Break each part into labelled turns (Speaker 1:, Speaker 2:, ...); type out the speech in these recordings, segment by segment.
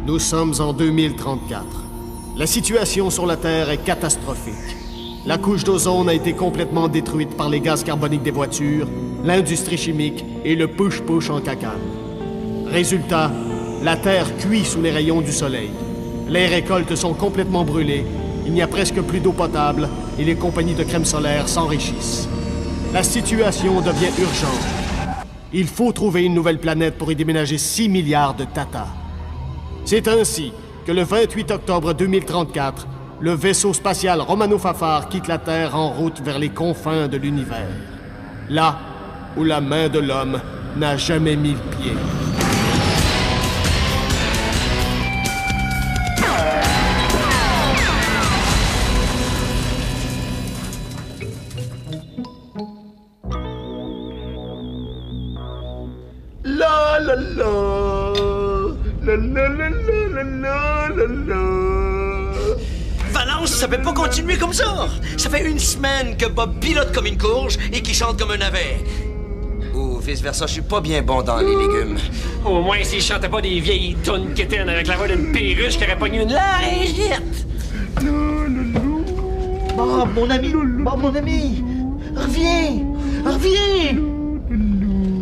Speaker 1: Nous sommes en 2034. La situation sur la Terre est catastrophique. La couche d'ozone a été complètement détruite par les gaz carboniques des voitures, l'industrie chimique et le push-push en cacane. Résultat, la Terre cuit sous les rayons du soleil. Les récoltes sont complètement brûlées, il n'y a presque plus d'eau potable et les compagnies de crème solaire s'enrichissent. La situation devient urgente. Il faut trouver une nouvelle planète pour y déménager 6 milliards de Tata. C'est ainsi que le 28 octobre 2034, le vaisseau spatial Romano-Fafard quitte la Terre en route vers les confins de l'univers. Là où la main de l'homme n'a jamais mis le pied.
Speaker 2: La la la, la la la la la la la.
Speaker 3: Valence, ça peut pas continuer comme ça. Ça fait une semaine que Bob pilote comme une courge et qu'il chante comme un navet. Ou vice-versa, je suis pas bien bon dans les légumes.
Speaker 4: Au moins, s'il chantait pas des vieilles tonnes quétaines avec la voix d'une perruche qui aurait pogné une laryngite.
Speaker 2: Bob, mon ami, Bob, mon ami, reviens, reviens.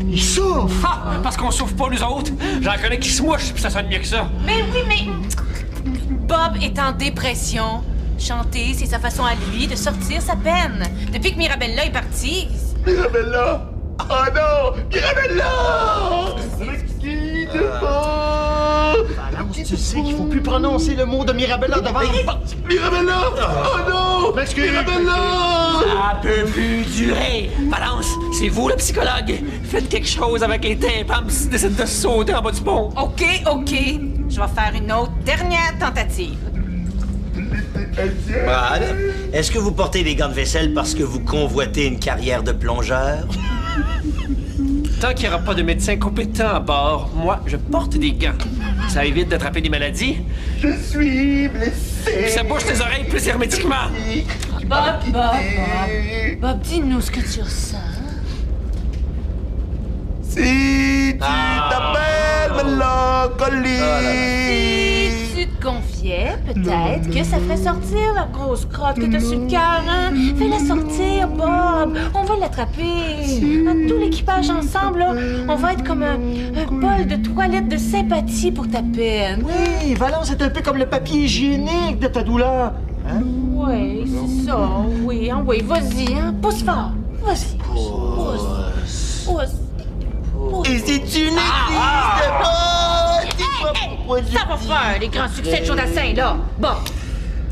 Speaker 2: Il souffre.
Speaker 4: Ah, parce qu'on souffre pas, nous autres. J'en connais qui se mouchent, puis ça sonne mieux que ça.
Speaker 5: Mais oui, mais... Bob est en dépression. Chanter, c'est sa façon à lui de sortir sa peine. Depuis que Mirabella est partie...
Speaker 2: Mirabella! Oh non! Mirabella! Mesquine,
Speaker 6: Tu sais qu'il faut plus prononcer le mot de Mirabella devant...
Speaker 2: Mirabella! Oh non! Mirabella!
Speaker 4: Ça peut plus durer. Valence, c'est vous le psychologue. Faites quelque chose avec les tympans s'ils décident de sauter en bas du pont.
Speaker 5: OK. Je vais faire une autre dernière tentative.
Speaker 3: Brad, est-ce que vous portez des gants de vaisselle parce que vous convoitez une carrière de plongeur?
Speaker 4: Tant qu'il n'y aura pas de médecin compétent à bord, moi, je porte des gants. Ça évite d'attraper des maladies.
Speaker 2: Je suis blessé.
Speaker 4: Puis ça bouche tes oreilles plus hermétiquement.
Speaker 5: Bob, dis-nous ce que tu ressens.
Speaker 2: Si tu t'appelles mélancolie.
Speaker 5: Si tu te confiais, peut-être que ça ferait sortir la grosse crotte que t'as sur le cœur, hein? Fais-la sortir, Bob. On va l'attraper. Tout l'équipage ensemble, là, on va être comme un bol de toilette de sympathie pour ta peine.
Speaker 6: Oui, Valence est un peu comme le papier hygiénique de ta douleur. Hein?
Speaker 5: Oui, c'est ça. Oui, hein, oui, vas-y, hein. Pousse fort. Vas-y. Pousse.
Speaker 2: Et si tu n'existes pas, dis-moi pourquoi je
Speaker 5: Ça va faire les grands succès de Jodassin, là. Bon.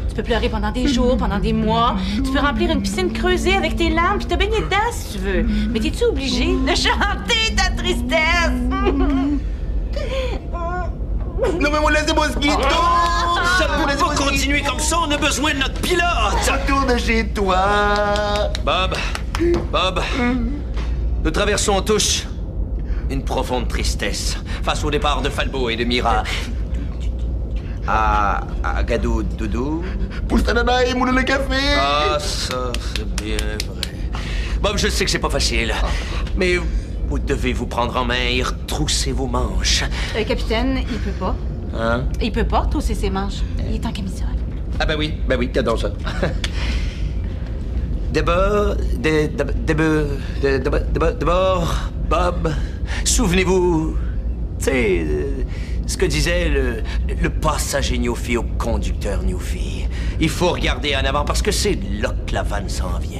Speaker 5: Tu peux pleurer pendant des jours, pendant des mois. Tu peux remplir une piscine creusée avec tes larmes puis te baigner dedans si tu veux. Mais t'es-tu obligé de chanter ta tristesse?
Speaker 2: Non mais moi laissez mosquito.
Speaker 3: Ça ne peut pas continuer comme ça, on a besoin de notre pilote.
Speaker 2: Retourne chez toi.
Speaker 3: Bob, nous traversons tous une profonde tristesse face au départ de Falbo et de Mira. À Gadou Doudou.
Speaker 2: Pousse ta nana et moule le café.
Speaker 3: Ah, ça, c'est bien vrai. Bob, je sais que c'est pas facile, mais vous devez vous prendre en main et retrousser vos manches.
Speaker 5: Capitaine, il peut pas.
Speaker 3: Hein?
Speaker 5: Il peut pas retrousser ses manches. Il est en camisole.
Speaker 3: Ah ben oui, t'adores ça. D'abord, Bob, souvenez-vous, tu sais, ce que disait le passager Newfie au conducteur Newfie. Il faut regarder en avant parce que c'est là que la vanne s'en vient.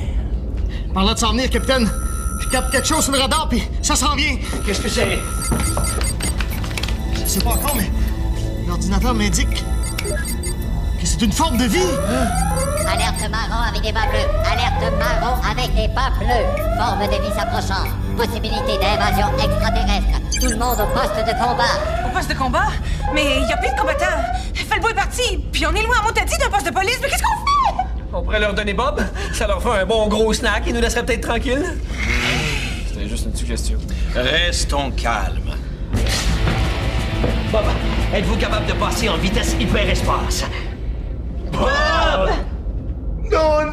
Speaker 6: Par là de s'en venir, capitaine. Je capte quelque chose sur le radar, puis ça s'en vient.
Speaker 4: Qu'est-ce que c'est?
Speaker 6: Je sais pas encore, mais l'ordinateur m'indique que c'est une forme de vie.
Speaker 7: Alerte marron avec des bas bleus. Alerte marron avec des bas bleus. Forme de vie s'approchant. Possibilité d'invasion extraterrestre. Tout le monde au poste de combat.
Speaker 5: Au poste de combat? Mais il y a plus de combattants. Falbo est parti, puis on est loin à Montadi d'un poste de police. Mais qu'est-ce qu'on fait?
Speaker 4: On pourrait leur donner Bob. Ça leur fait un bon gros snack. Ils nous laisseraient peut-être tranquilles. C'était juste une suggestion.
Speaker 3: Restons calmes. Bob, êtes-vous capable de passer en vitesse hyperespace? Bob!
Speaker 2: Non.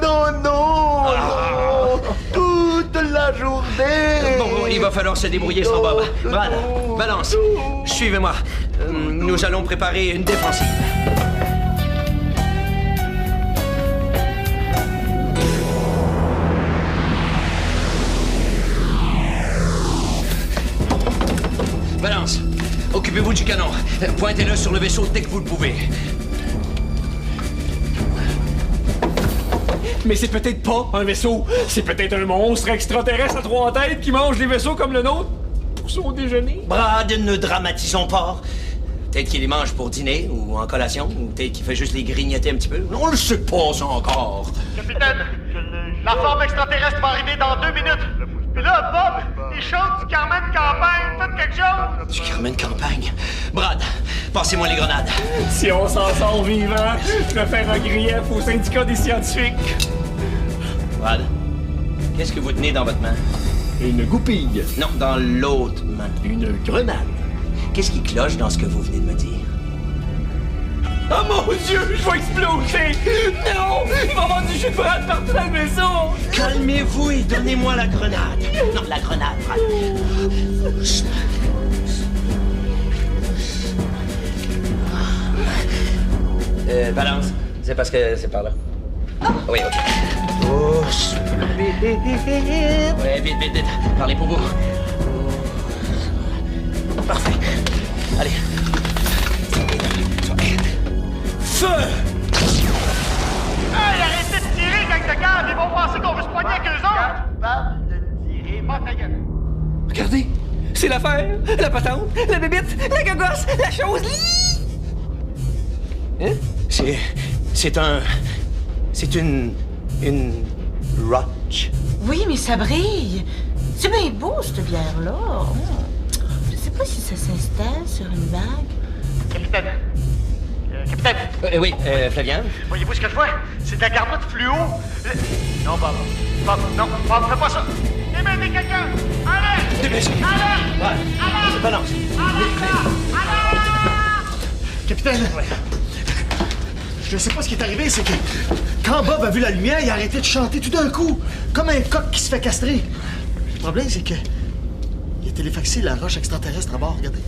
Speaker 2: Toute la journée!
Speaker 3: Bon, il va falloir se débrouiller sans Bob. Brad, balance. Suivez-moi. Nous allons préparer une défensive. Balance. Occupez-vous du canon. Pointez-le sur le vaisseau dès que vous le pouvez.
Speaker 4: Mais c'est peut-être pas un vaisseau. C'est peut-être un monstre extraterrestre à 3 têtes qui mange des vaisseaux comme le nôtre pour son déjeuner.
Speaker 3: Brad, ne dramatisons pas. Peut-être qu'il les mange pour dîner ou en collation, ou peut-être qu'il fait juste les grignoter un petit peu. On le sait pas encore.
Speaker 8: Capitaine, la forme extraterrestre va arriver dans 2 minutes. Puis là, Bob, il chante du Carmen Campagne. Faites quelque chose.
Speaker 3: Du Carmen Campagne. Brad, passez-moi les grenades.
Speaker 4: Si on s'en sort vivant, je vais faire un grief au syndicat des scientifiques.
Speaker 3: Brad, qu'est-ce que vous tenez dans votre main?
Speaker 2: Une goupille.
Speaker 3: Non, dans l'autre main.
Speaker 2: Une grenade.
Speaker 3: Qu'est-ce qui cloche dans ce que vous venez de me dire?
Speaker 4: Oh mon Dieu, je vais exploser! Non! Il va y avoir du jus de Brad partout dans le vaisseau!
Speaker 3: Calmez-vous et donnez-moi la grenade. Non, la grenade, Brad. Balance. C'est parce que c'est par là. Oui, OK. Oh, ouais, vite, vite, vite. Parlez pour vous. Parfait. Allez. Feu!
Speaker 8: Hey, arrêtez de tirer, gang de garde. Ils vont penser qu'on veut se pogner avec eux autres. Capable de tirer, pas ta gueule.
Speaker 4: Regardez! C'est l'affaire! La patente! La bébite! La gogosse! La chose!
Speaker 3: Hein? C'est une roche.
Speaker 5: Oui, mais ça brille. C'est bien beau, cette bière-là. Je sais pas si ça s'installe sur une bague.
Speaker 8: Capitaine. Capitaine.
Speaker 3: Oui, Flavien?
Speaker 8: Voyez-vous ce que je vois? C'est de la garnotte fluo. Non, Bob. Bob, non. Bob, fais pas ça. Démenez quelqu'un. Allez!
Speaker 3: Dépêchez.
Speaker 8: Allez!
Speaker 3: Ouais. Balance.
Speaker 1: Capitaine, je sais pas ce qui est arrivé, c'est que quand Bob a vu la lumière, il a arrêté de chanter tout d'un coup, comme un coq qui se fait castrer. Le problème, c'est que il a téléfaxé la roche extraterrestre à bord, regardez.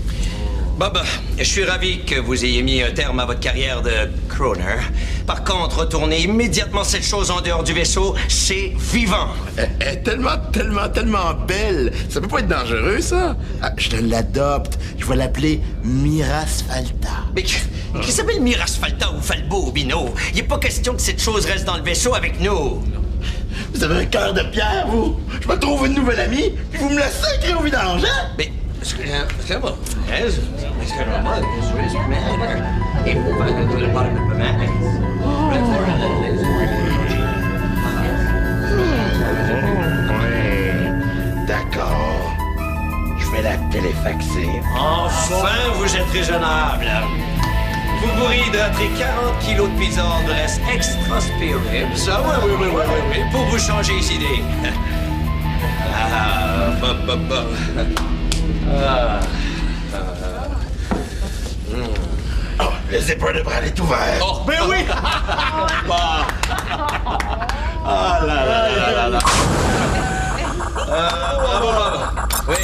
Speaker 3: Bob, je suis ravi que vous ayez mis un terme à votre carrière de crooner. Par contre, retournez immédiatement cette chose en dehors du vaisseau, c'est vivant.
Speaker 9: Elle est tellement belle. Ça peut pas être dangereux, ça. Ah, je l'adopte. Je vais l'appeler Mirasphalta.
Speaker 3: Mais qui s'appelle Mirasphalta ou Falbo ou Bino? Il n'est pas question que cette chose reste dans le vaisseau avec nous.
Speaker 9: Vous avez un cœur de pierre, vous. Je me trouve une nouvelle amie, puis vous me la sacrez au vidange, hein?
Speaker 3: Mais, excusez-moi. Excusez-moi. Il faut faire le bord de
Speaker 9: D'accord. Je vais la téléfaxer.
Speaker 3: Enfin, vous êtes raisonnable. Vous pourriez hydrater 40 kilos de pizza en graisse extra spirée. Ça, oui. Pour vous changer les idées.
Speaker 9: Oh, le zipper de Brad est ouvert.
Speaker 3: Oh, ben oui!
Speaker 9: Ah là.
Speaker 3: Bravo. Oui,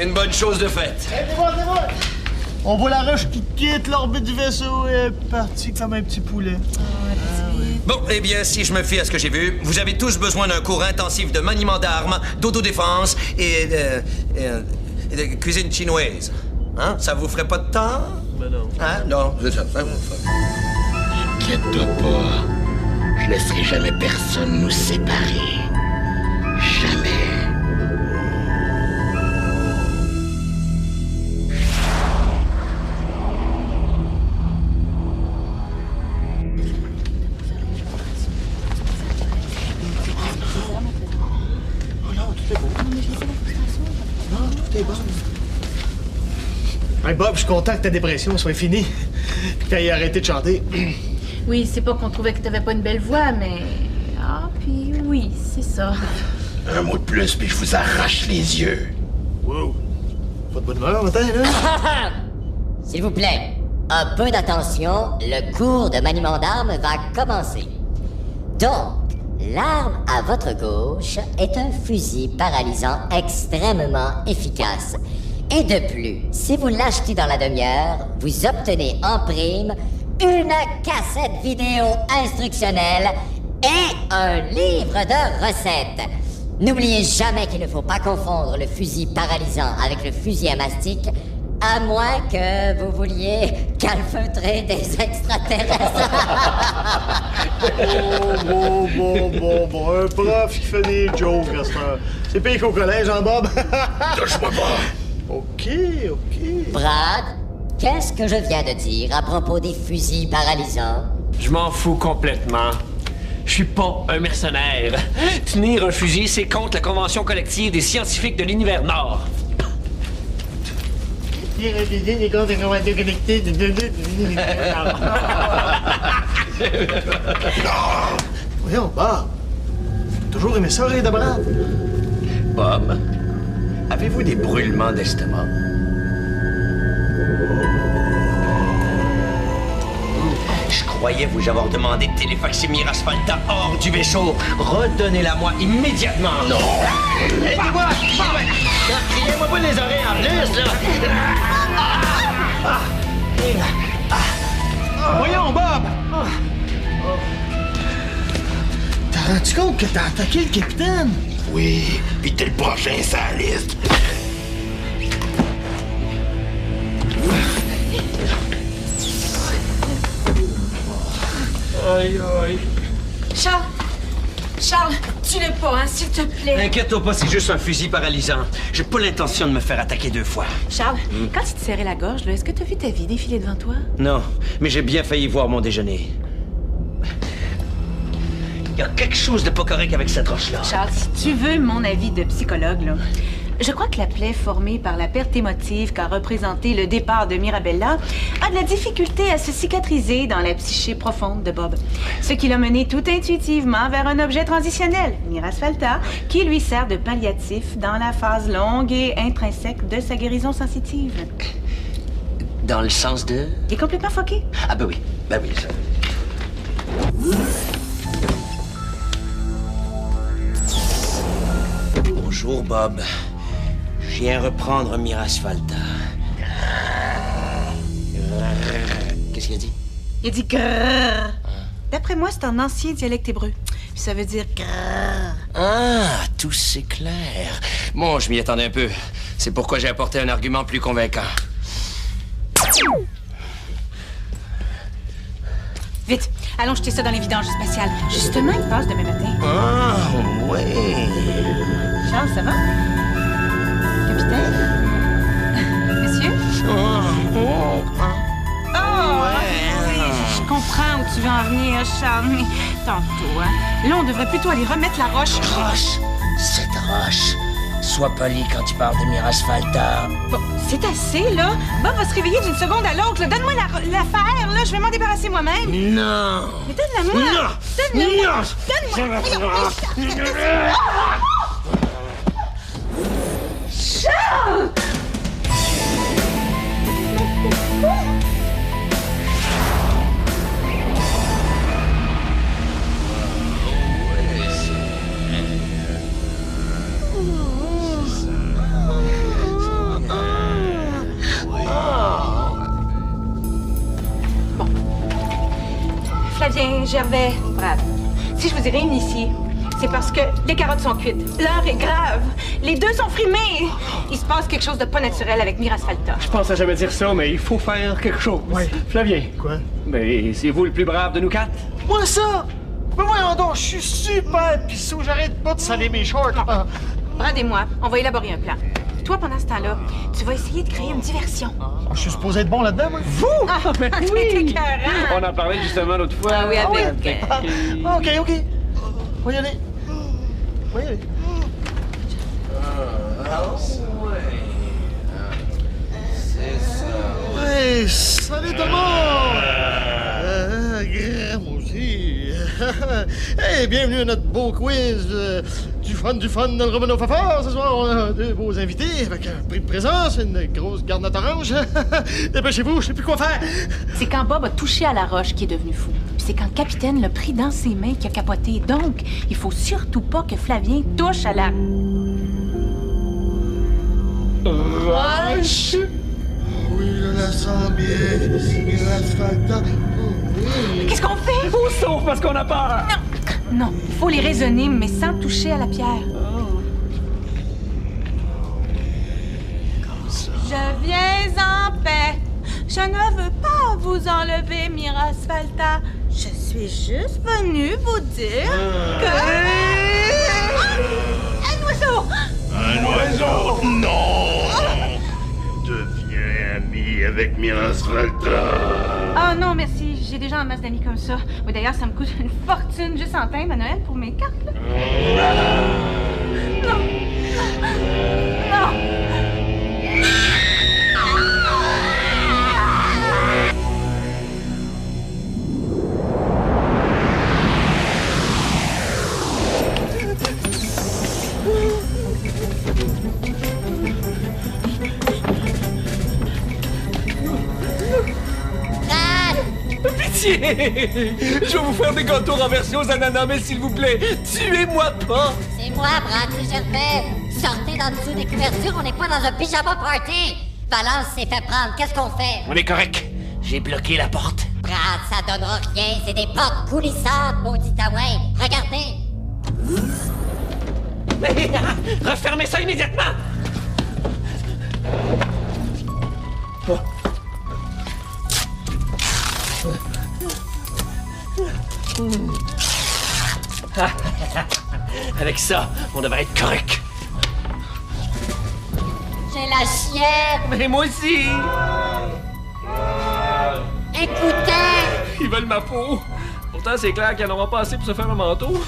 Speaker 3: une bonne chose de faite.
Speaker 1: C'est bon. On voit la roche qui quitte l'orbite du vaisseau et est partie comme un petit poulet.
Speaker 3: Bon, eh bien, si je me fie à ce que j'ai vu, vous avez tous besoin d'un cours intensif de maniement d'armes, d'autodéfense et de cuisine chinoise. Hein? Ça vous ferait pas de temps?
Speaker 1: Ben non.
Speaker 3: Hein? Non, c'est ça.
Speaker 9: Inquiète-toi pas. Je laisserai jamais personne nous séparer. Jamais.
Speaker 1: Hey Bob, je suis content que ta dépression soit finie. Puis que t'aies arrêté de chanter.
Speaker 5: Oui, c'est pas qu'on trouvait que t'avais pas une belle voix, mais... Ah, puis oui, c'est ça.
Speaker 9: Un mot de plus, puis je vous arrache les yeux.
Speaker 1: Wow. Pas de bonne humeur, matin, là?
Speaker 7: S'il vous plaît, un peu d'attention, le cours de maniement d'armes va commencer. Donc, L'arme à votre gauche est un fusil paralysant extrêmement efficace. Et de plus, si vous l'achetez dans la demi-heure, vous obtenez en prime une cassette vidéo instructionnelle et un livre de recettes. N'oubliez jamais qu'il ne faut pas confondre le fusil paralysant avec le fusil à mastic, à moins que vous vouliez calfeutrer des extraterrestres.
Speaker 2: Bon. Un prof qui fait des jokes, à cette heure. C'est pire qu'au collège, hein, Bob?
Speaker 9: Touche-moi pas!
Speaker 2: OK.
Speaker 7: Brad, qu'est-ce que je viens de dire à propos des fusils paralysants?
Speaker 4: Je m'en fous complètement. Je suis pas un mercenaire. Tenir un fusil, c'est contre la convention collective des scientifiques de l'univers Nord.
Speaker 2: Voyons, Bob. Toujours aimé ça, rire de Brad.
Speaker 3: Bob, avez-vous des brûlements d'estomac? Je croyais vous avoir demandé de téléfaxer Mirasphalta hors du vaisseau. Redonnez-la-moi immédiatement. Non!
Speaker 2: Aidez-moi! Criez-moi pas les oreilles en plus, là! Voyons, Bob! T'as rendu compte que t'as attaqué le capitaine?
Speaker 9: Oui, pis t'es le prochain sur la liste.
Speaker 4: Aïe.
Speaker 5: Charles, tu l'es pas, hein, s'il te plaît.
Speaker 3: Inquiète-toi pas, c'est juste un fusil paralysant. J'ai pas l'intention de me faire attaquer 2 fois.
Speaker 5: Charles, quand tu te serrais la gorge, là, est-ce que t'as vu ta vie défiler devant toi?
Speaker 3: Non, mais j'ai bien failli voir mon déjeuner. Il y a quelque chose de pas correct avec cette roche-là.
Speaker 5: Charles, si tu veux mon avis de psychologue, là, je crois que la plaie formée par la perte émotive qu'a représentée le départ de Mirabella a de la difficulté à se cicatriser dans la psyché profonde de Bob. Ce qui l'a mené tout intuitivement vers un objet transitionnel, Mirasphalta, qui lui sert de palliatif dans la phase longue et intrinsèque de sa guérison sensitive.
Speaker 3: Dans le sens de...
Speaker 5: Il est complètement foqué.
Speaker 3: Ah ben oui, ça. Bonjour, Bob. Je viens reprendre Mirasphalta. Qu'est-ce qu'il a dit?
Speaker 5: Il a dit grrr. D'après moi, c'est un ancien dialecte hébreu. Puis ça veut dire grrr.
Speaker 3: Ah, tout c'est clair. Bon, je m'y attendais un peu. C'est pourquoi j'ai apporté un argument plus convaincant.
Speaker 5: Vite, allons jeter ça dans les vidanges spatiales. Justement, il passe demain matin.
Speaker 3: Ah, ouais.
Speaker 5: Charles, ça va? Capitaine? Monsieur? Je comprends où tu veux en venir, Charles, mais tantôt, hein. Là, on devrait plutôt aller remettre la roche.
Speaker 3: Roche? Cette roche? Sois poli quand tu parles de Mirasphalta.
Speaker 5: Bon, c'est assez, là. Bob va se réveiller d'une seconde à l'autre. Donne-moi l'affaire, là. Je vais m'en débarrasser moi-même.
Speaker 3: Non!
Speaker 5: Mais donne-la-moi!
Speaker 3: Non!
Speaker 5: Donne-la-moi!
Speaker 3: Non!
Speaker 5: Donne-moi! Charles! Flavien, Gervais, Brad, si je vous ai réunis ici, c'est parce que les carottes sont cuites. L'heure est grave. Les deux sont frimés. Il se passe quelque chose de pas naturel avec Mirasphalta.
Speaker 10: Je pense à jamais dire ça, mais il faut faire quelque chose.
Speaker 2: Ouais.
Speaker 10: Flavien.
Speaker 2: Quoi?
Speaker 10: Mais c'est vous le plus brave de nous 4?
Speaker 2: Moi, ça! Mais voyons donc, je suis super pissou, j'arrête pas de saler mes shorts. Ah.
Speaker 5: Brad et moi, on va élaborer un plan. Toi, pendant ce temps-là, tu vas essayer de créer une diversion.
Speaker 2: Je suis supposé être bon là-dedans, moi? Vous?
Speaker 5: Ah,
Speaker 10: mais
Speaker 5: t'es
Speaker 10: oui!
Speaker 5: écœurant.
Speaker 10: On en parlait justement l'autre fois.
Speaker 5: Ah oui, avec...
Speaker 2: OK. On va y aller.
Speaker 9: C'est ça.
Speaker 2: Hey, salut tout le monde! Moi aussi. Hey, bienvenue à notre beau quiz. Du fun dans le Romano Fafard. Ce soir, on a 2 beaux invités avec un prix de présence, une grosse garnotte orange. Dépêchez-vous, je sais plus quoi faire.
Speaker 5: C'est quand Bob a touché à la roche qu'il est devenu fou. Puis c'est quand le capitaine l'a pris dans ses mains qu'il a capoté. Donc, il faut surtout pas que Flavien touche à la...
Speaker 4: Roche!
Speaker 2: Oui, je la sens bien. Miras Falta.
Speaker 5: Qu'est-ce qu'on fait?
Speaker 4: On se sauve parce qu'on a peur!
Speaker 5: Non, il faut les raisonner, mais sans toucher à la pierre. Je viens en paix. Je ne veux pas vous enlever, Mirasfalta. Je suis juste venue vous dire que... Un oiseau!
Speaker 9: Un oiseau? Non! Deviens ami avec Mirasfalta.
Speaker 5: Ah non, merci. J'ai déjà un masse d'amis comme ça. Oui, d'ailleurs, ça me coûte une fortune juste en timbre à Noël pour mes cartes, là. Non! Non!
Speaker 4: Pitié! Je vais vous faire des gâteaux renversés aux ananas, mais s'il vous plaît, tuez-moi pas!
Speaker 7: C'est moi, Brad Gervais. Sortez d'en dessous des couvertures, on n'est pas dans un pyjama party. Valence s'est fait prendre, qu'est-ce qu'on fait?
Speaker 4: On est correct. J'ai bloqué la porte.
Speaker 7: Brad, ça donnera rien, c'est des portes coulissantes, maudit Taouin. Regardez.
Speaker 4: Mais, refermez ça immédiatement! Avec ça, on devrait être correct.
Speaker 7: J'ai la chienne.
Speaker 4: Mais moi aussi!
Speaker 7: Écoutez.
Speaker 4: Ils veulent ma peau. Pourtant, c'est clair qu'ils n'en auront pas assez pour se faire un manteau.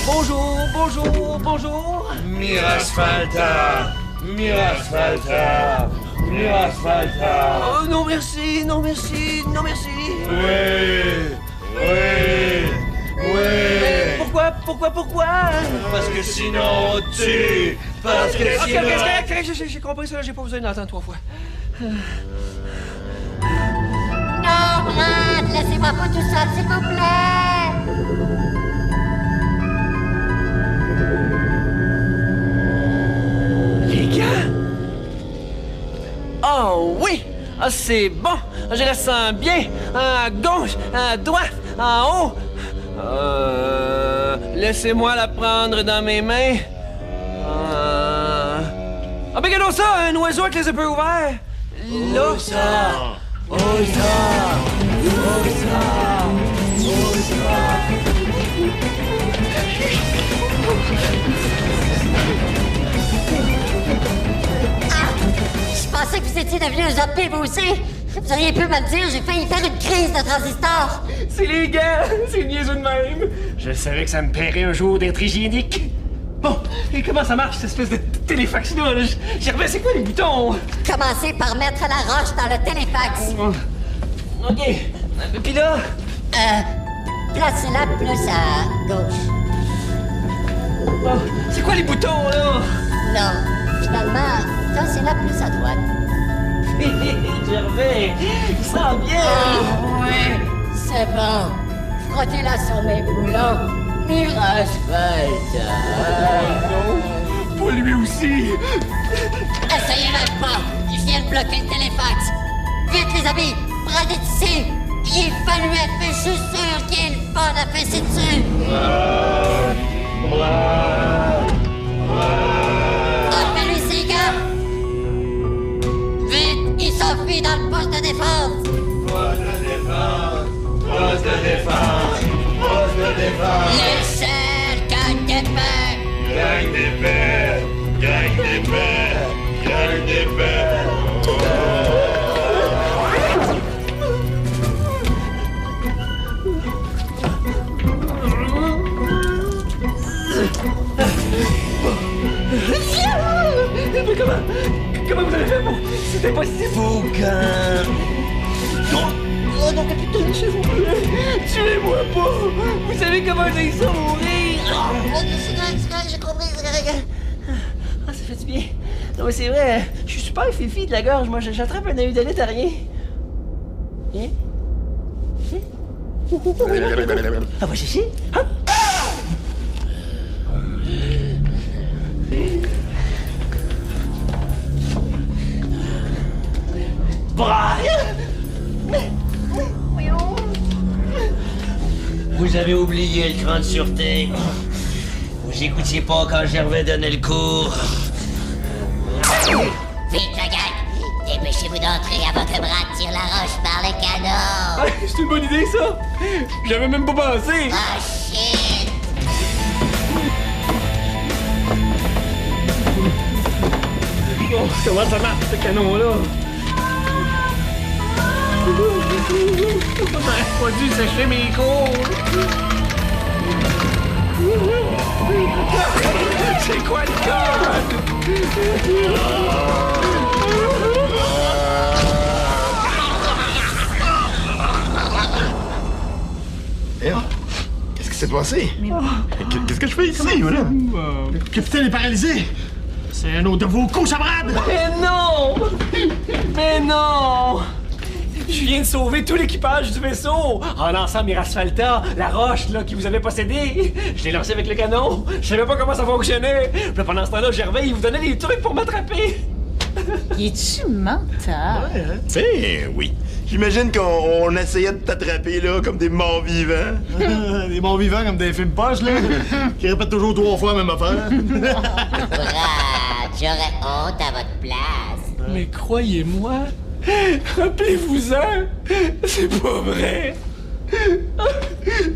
Speaker 4: Bonjour, bonjour, bonjour.
Speaker 9: Mirasfalta! Mirasfalta! Mirasfalta!
Speaker 4: Oh, non merci, non merci, non merci.
Speaker 9: Oui!
Speaker 4: Mais pourquoi?
Speaker 9: Parce que sinon on tue! Parce que sinon...
Speaker 4: Ok, j'ai compris ça, j'ai pas besoin d'entendre 3 fois.
Speaker 7: Non, Brad, laissez-moi pas tout seul, s'il vous plaît.
Speaker 4: Les gars? Oh oui! Ah, c'est bon! Je la sens bien! À gauche, à droite, en haut! Laissez-moi la prendre dans mes mains. Ah, ben regardons ça! Un oiseau avec les yeux ouverts! Là!
Speaker 7: Je pensais que vous étiez devenu un zombie, vous aussi. Vous auriez pu me le dire, j'ai failli faire une crise de transistor.
Speaker 4: C'est les gars! C'est niaiseux de même! Je savais que ça me paierait un jour d'être hygiénique. Bon, et comment ça marche, cette espèce de téléfax-là? Gervais, c'est quoi les boutons?
Speaker 7: Commencez par mettre la roche dans le téléfax.
Speaker 4: OK. Puis là?
Speaker 7: Placez-la plus à gauche.
Speaker 4: Oh, c'est quoi les boutons, là?
Speaker 7: Non, finalement, placez-la plus à droite.
Speaker 4: Gervais, il sent bien!
Speaker 7: Ouais, c'est bon. Frottez-la sur mes boulons. Mirasfalta.
Speaker 4: Non, pas lui aussi!
Speaker 7: Essayez même pas. Il vient de bloquer le téléfax. Vite, les amis, Brad est ici. Il falluait, mais je suis sûr qu'il est le fun à fesser dessus. Enlevez-lui ces gars. Vite, il s'enfuit dans le poste de défense.
Speaker 9: Poste de défense! Poste de défense!
Speaker 7: Les seuls gagnent des paix.
Speaker 9: Gagne des paix! Gagne des paix! Gagne des paix!
Speaker 4: Mais comment vous avez fait pour... C'était possible!
Speaker 9: Faucon!
Speaker 4: Oh non, capitaine, s'il vous plaît! Tuez-moi pas! Vous savez comment j'ai ça mourir!
Speaker 7: C'est correct, j'ai compris, c'est correct.
Speaker 4: Ah, ça fait du bien. Non, mais c'est vrai, je suis
Speaker 3: super fifi de la gorge. Moi, j'attrape un amygdalite à rien. Hein? Ah, va chercher. Hop! Brian! Vous avez oublié le cran de sûreté. Vous écoutiez pas quand Gervais donnait le cours.
Speaker 7: Vite, la gang! Dépêchez-vous d'entrer avant que Brad tire la roche par le canon!
Speaker 4: Ah, c'est une bonne idée, ça! J'avais même pas pensé!
Speaker 7: Oh, shit!
Speaker 4: Oh, comment ça marche, ce canon-là? On aurait pas dû sécher mes cours! C'est quoi le code?
Speaker 9: Qu'est-ce qui s'est passé? Qu'est-ce que je fais ici, voilà?
Speaker 2: Le capitaine est paralysé! C'est un autre de vos coups, Brad!
Speaker 4: Mais non! Mais non! Je viens de sauver tout l'équipage du vaisseau en lançant Mirasphalta, la roche là qui vous avait possédé. Je l'ai lancé avec le canon. Je savais pas comment ça fonctionnait. Puis là, pendant ce temps-là, Gervais, il vous donnait des trucs pour m'attraper.
Speaker 5: Es-tu menteur?
Speaker 9: Ben oui. J'imagine qu'on essayait de t'attraper là comme des morts vivants.
Speaker 2: Des bons vivants comme des films poches, là, qui répètent toujours 3 fois la même affaire.
Speaker 7: Brad, j'aurais honte à votre place.
Speaker 4: Mais croyez-moi, rappelez-vous-en, c'est pas vrai.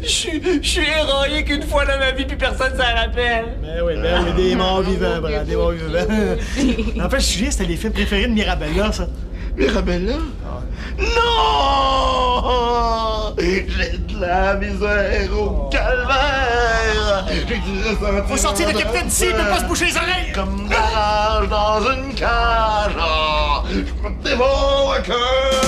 Speaker 4: Je suis héroïque une fois dans ma vie puis personne s'en rappelle.
Speaker 2: Ben oui, des morts vivants, Brad, des morts vivants. En fait, je suis c'était les films préférés de Mirabella, ça.
Speaker 9: Mirabella? Non! J'ai de la misère au calvaire! J'ai dû ressentir...
Speaker 2: Faut sortir le capitaine d'ici, il peut pas se boucher les oreilles!
Speaker 9: Comme de la rage dans une cage! Je peux te dévorer un cœur!